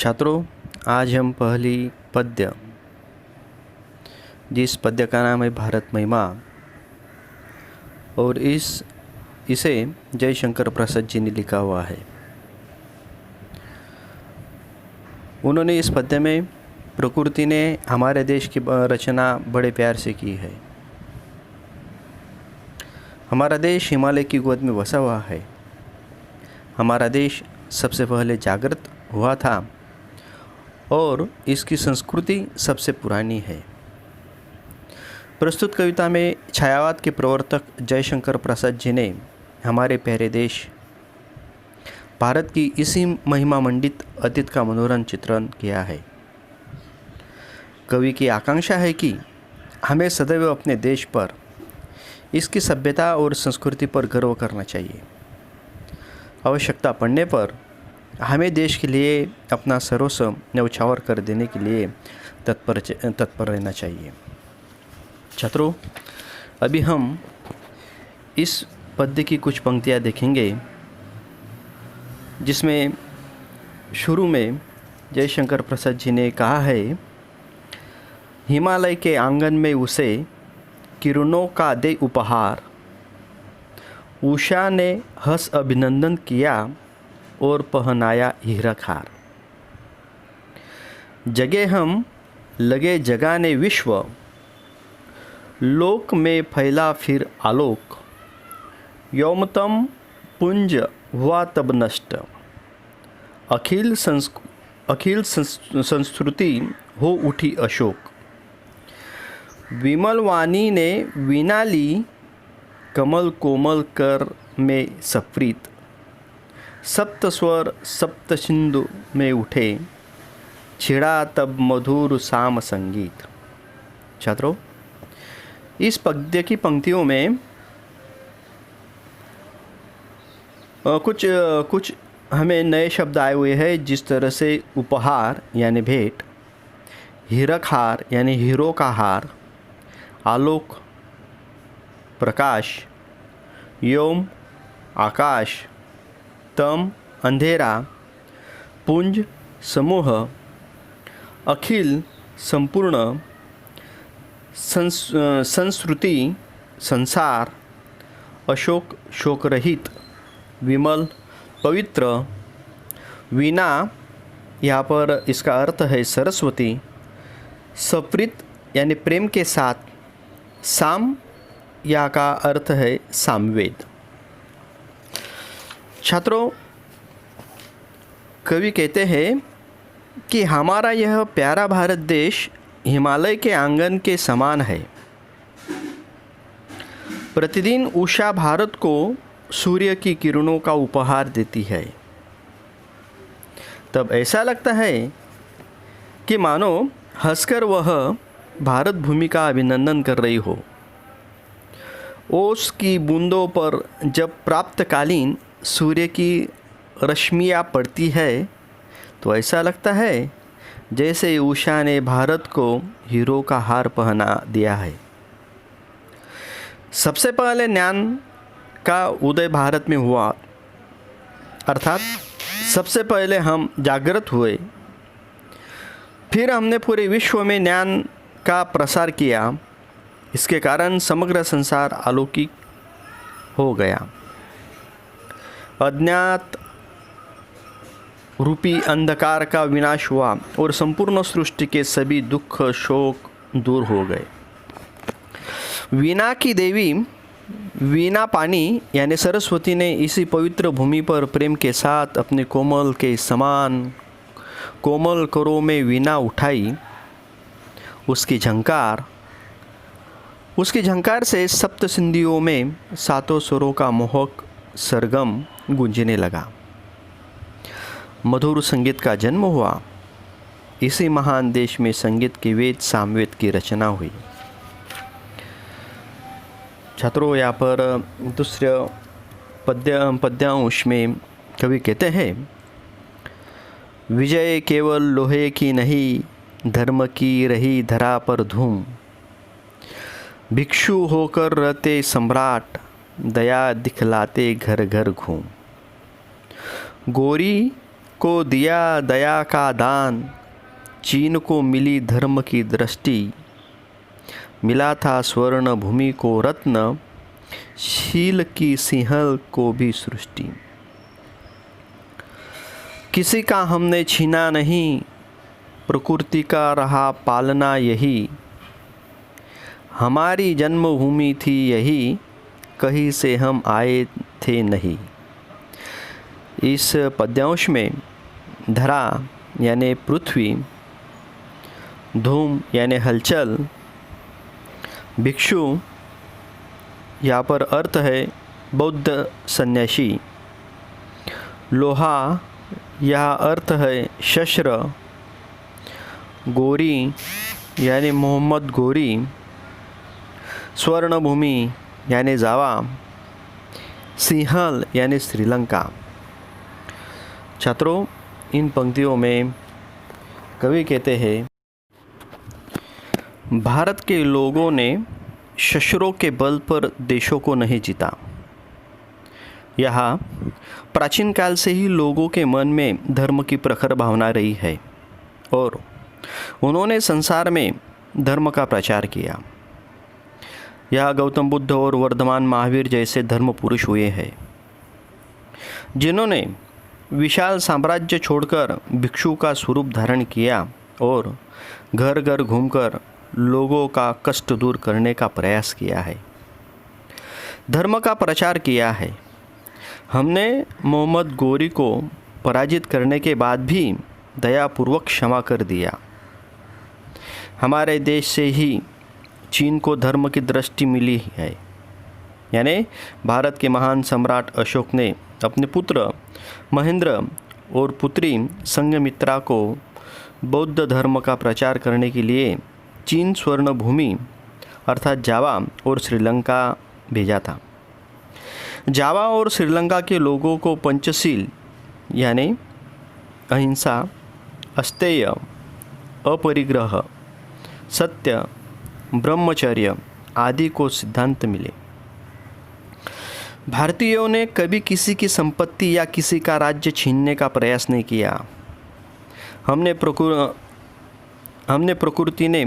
छात्रों, आज हम पहली पद्य, जिस पद्य का नाम है भारत महिमा, और इसे जयशंकर प्रसाद जी ने लिखा हुआ है। उन्होंने इस पद्य में प्रकृति ने हमारे देश की रचना बड़े प्यार से की है। हमारा देश हिमालय की गोद में बसा हुआ है। हमारा देश सबसे पहले जागृत हुआ था और इसकी संस्कृति सबसे पुरानी है। प्रस्तुत कविता में छायावाद के प्रवर्तक जयशंकर प्रसाद जी ने हमारे प्यारे देश भारत की इसी महिमा मंडित अतीत का मनोरम चित्रण किया है। कवि की आकांक्षा है कि हमें सदैव अपने देश पर, इसकी सभ्यता और संस्कृति पर गर्व करना चाहिए। आवश्यकता पड़ने पर हमें देश के लिए अपना सर्वस्व न्यौछावर कर देने के लिए तत्पर रहना चाहिए। छात्रों, अभी हम इस पद्य की कुछ पंक्तियाँ देखेंगे, जिसमें शुरू में जयशंकर प्रसाद जी ने कहा है, हिमालय के आंगन में उसे किरणों का दे उपहार, उषा ने हंस अभिनंदन किया और पहनाया हीरक हार। जगे हम लगे जगाने विश्व, लोक में फैला फिर आलोक, यौमतम पुंज हुआ तब नष्ट, अखिल संस्कृति हो उठी अशोक। विमल वाणी ने वीणा ली, कमल कोमल कर में सप्रीत, सप्त स्वर सप्त सिंधु में उठे, छिड़ा तब मधुर साम संगीत। छात्रों, इस पद्य की पंक्तियों में कुछ हमें नए शब्द आए हुए हैं, जिस तरह से उपहार यानी भेंट, हीरक हार यानी हीरो का हार, आलोक प्रकाश, योम आकाश, तम अंधेरा, पुंज समूह, अखिल संपूर्ण, संस्कृति संसार, अशोक शोकरहित, विमल पवित्र, वीणा यहाँ पर इसका अर्थ है सरस्वती, सप्रीत यानी प्रेम के साथ, साम या का अर्थ है सामवेद। छात्रों, कवि कहते हैं कि हमारा यह प्यारा भारत देश हिमालय के आंगन के समान है। प्रतिदिन उषा भारत को सूर्य की किरणों का उपहार देती है। तब ऐसा लगता है कि मानो हंसकर वह भारत भूमि का अभिनंदन कर रही हो। ओस की बूंदों पर जब प्राप्तकालीन सूर्य की रश्मियाँ पड़ती है तो ऐसा लगता है जैसे उषा ने भारत को हीरो का हार पहना दिया है। सबसे पहले ज्ञान का उदय भारत में हुआ, अर्थात सबसे पहले हम जागृत हुए, फिर हमने पूरे विश्व में ज्ञान का प्रसार किया। इसके कारण समग्र संसार अलौकिक हो गया। अज्ञात रूपी अंधकार का विनाश हुआ और संपूर्ण सृष्टि के सभी दुख शोक दूर हो गए। वीणा की देवी वीणा पानी यानी सरस्वती ने इसी पवित्र भूमि पर प्रेम के साथ अपने कोमल के समान कोमल करों में वीणा उठाई। उसकी झंकार से सप्त सिंधियों में सातों स्वरों का मोहक सरगम गूंजने लगा। मधुर संगीत का जन्म हुआ। इसी महान देश में संगीत के वेद सामवेद की रचना हुई। छात्रों, यहाँ पर दूसरे पद्यांश में कवि कहते हैं, विजय केवल लोहे की नहीं, धर्म की रही धरा पर धूम, भिक्षु होकर रहते सम्राट, दया दिखलाते घर घर घूम। गोरी को दिया दया का दान, चीन को मिली धर्म की दृष्टि, मिला था स्वर्ण भूमि को रत्न, शील की सिंहल को भी सृष्टि। किसी का हमने छीना नहीं, प्रकृति का रहा पालना यही, हमारी जन्मभूमि थी यही, कहीं से हम आए थे नहीं। इस पद्यांश में धरा यानी पृथ्वी, धूम यानी हलचल, भिक्षु यहाँ पर अर्थ है बौद्ध सन्यासी, लोहा यह अर्थ है शस्त्र, गोरी यानी मोहम्मद गोरी, स्वर्णभूमि यानी जावा, सिंहल यानी श्रीलंका। छात्रों, इन पंक्तियों में कवि कहते हैं, भारत के लोगों ने शस्त्रों के बल पर देशों को नहीं जीता। यहाँ प्राचीन काल से ही लोगों के मन में धर्म की प्रखर भावना रही है और उन्होंने संसार में धर्म का प्रचार किया। यह गौतम बुद्ध और वर्धमान महावीर जैसे धर्म पुरुष हुए हैं, जिन्होंने विशाल साम्राज्य छोड़कर भिक्षु का स्वरूप धारण किया और घर घर घूमकर लोगों का कष्ट दूर करने का प्रयास किया है, धर्म का प्रचार किया है। हमने मोहम्मद गोरी को पराजित करने के बाद भी दयापूर्वक क्षमा कर दिया। हमारे देश से ही चीन को धर्म की दृष्टि मिली है, यानी भारत के महान सम्राट अशोक ने अपने पुत्र महेंद्र और पुत्री संघमित्रा को बौद्ध धर्म का प्रचार करने के लिए चीन स्वर्ण भूमि अर्थात जावा और श्रीलंका भेजा था। जावा और श्रीलंका के लोगों को पंचशील यानी अहिंसा, अस्तेय, अपरिग्रह, सत्य, ब्रह्मचर्य आदि को सिद्धांत मिले। भारतीयों ने कभी किसी की संपत्ति या किसी का राज्य छीनने का प्रयास नहीं किया। हमने प्रकृति ने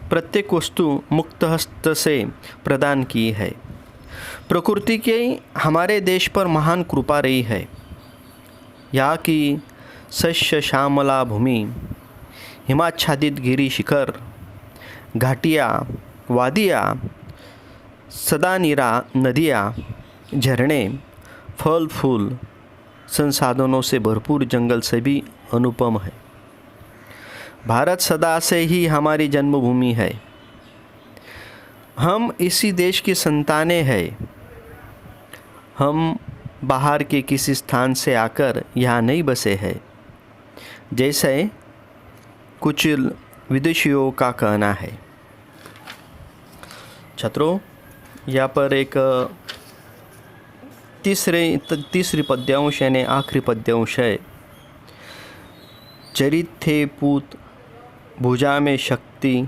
प्रत्येक वस्तु मुक्त हस्त से प्रदान की है। प्रकृति की हमारे देश पर महान कृपा रही है। यहाँ की शस्य श्यामला भूमि, हिमाच्छादित गिरी शिखर, घाटियाँ, वादियाँ, सदानीरा नदियाँ, झरने, फल फूल, संसाधनों से भरपूर जंगल से भी अनुपम है। भारत सदा से ही हमारी जन्मभूमि है। हम इसी देश की संतानें हैं। हम बाहर के किसी स्थान से आकर यहाँ नहीं बसे हैं, जैसे कुछ विदेशियों का कहना है। छात्रों, यहाँ पर एक तीसरी पद्यांश यानी आखिरी पद्यांश है। चरित थे पूत भुजा में शक्ति,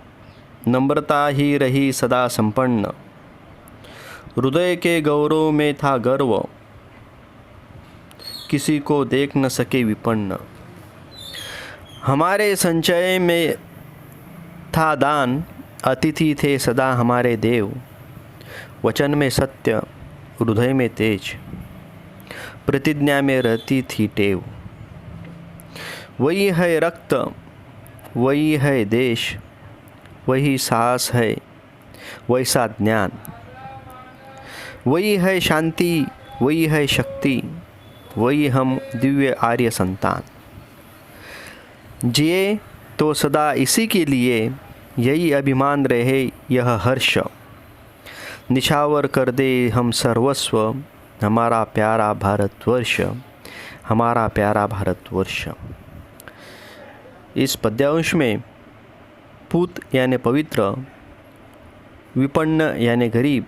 नम्रता ही रही सदा संपन्न, हृदय के गौरव में था गर्व, किसी को देख न सके विपन्न। हमारे संचय में था दान, अतिथि थे सदा हमारे देव, वचन में सत्य, हृदय में तेज, प्रतिज्ञा में रहती थी टेव। वही है रक्त, वही है देश, वही साहस है, वैसा ज्ञान, वही है शांति, वही है शक्ति, वही हम दिव्य आर्य संतान। जिए तो सदा इसी के लिए, यही अभिमान रहे यह हर्ष, निछावर कर दे हम सर्वस्व, हमारा प्यारा भारतवर्ष, हमारा प्यारा भारतवर्ष। इस पद्यांश में पूत यानी पवित्र, विपन्न यानी गरीब,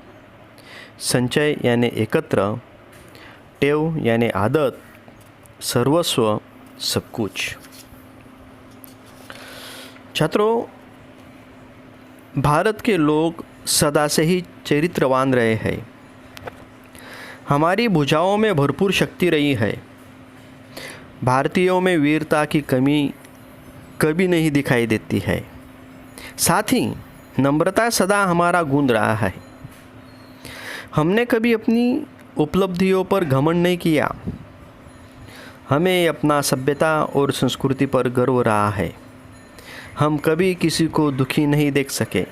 संचय यानी एकत्र, टेव यानी आदत, सर्वस्व सब कुछ। छात्रों, भारत के लोग सदा से ही चरित्रवान रहे हैं। हमारी भुजाओं में भरपूर शक्ति रही है। भारतीयों में वीरता की कमी कभी नहीं दिखाई देती है। साथ ही नम्रता सदा हमारा गुण रहा है। हमने कभी अपनी उपलब्धियों पर घमंड नहीं किया। हमें अपना सभ्यता और संस्कृति पर गर्व रहा है। हम कभी किसी को दुखी नहीं देख सके।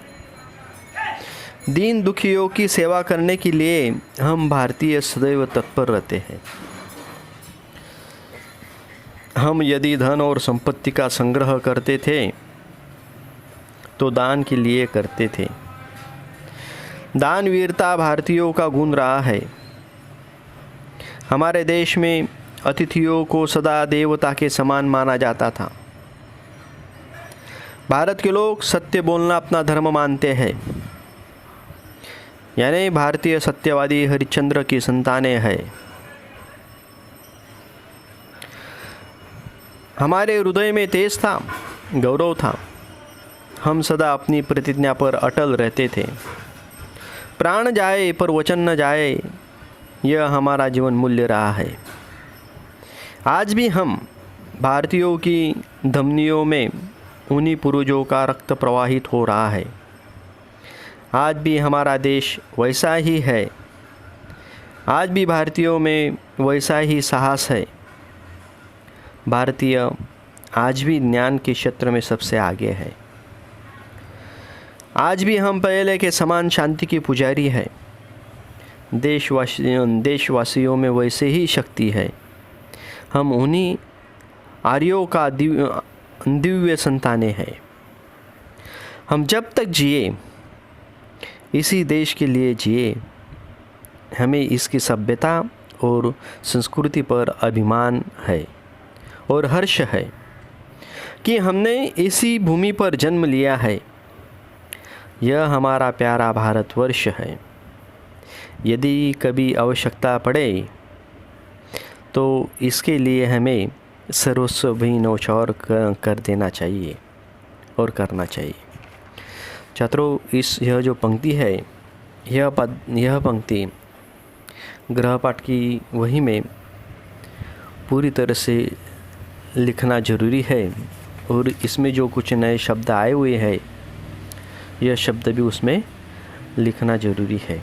दीन दुखियों की सेवा करने के लिए हम भारतीय सदैव तत्पर रहते हैं। हम यदि धन और संपत्ति का संग्रह करते थे तो दान के लिए करते थे। दान वीरता भारतीयों का गुण रहा है। हमारे देश में अतिथियों को सदा देवता के समान माना जाता था। भारत के लोग सत्य बोलना अपना धर्म मानते हैं। यानी भारतीय सत्यवादी हरिश्चंद्र की संतानें हैं। हमारे हृदय में तेज था, गौरव था। हम सदा अपनी प्रतिज्ञा पर अटल रहते थे। प्राण जाए पर वचन न जाए, यह हमारा जीवन मूल्य रहा है। आज भी हम भारतीयों की धमनियों में उन्हीं पूर्वजों का रक्त प्रवाहित हो रहा है। आज भी हमारा देश वैसा ही है। आज भी भारतीयों में वैसा ही साहस है। भारतीय आज भी ज्ञान के क्षेत्र में सबसे आगे है। आज भी हम पहले के समान शांति की पुजारी है। देशवासियों में वैसे ही शक्ति है। हम उन्हीं आर्यों का दिव्य संतानें हैं। हम जब तक जिए इसी देश के लिए जिए। हमें इसकी सभ्यता और संस्कृति पर अभिमान है और हर्ष है कि हमने इसी भूमि पर जन्म लिया है। यह हमारा प्यारा भारतवर्ष है। यदि कभी आवश्यकता पड़े तो इसके लिए हमें सर्वस्व भी न्यौछावर कर देना चाहिए और करना चाहिए। छात्रों, यह जो पंक्ति है, यह पंक्ति गृहपाठ की वही में पूरी तरह से लिखना ज़रूरी है और इसमें जो कुछ नए शब्द आए हुए हैं, यह शब्द भी उसमें लिखना ज़रूरी है।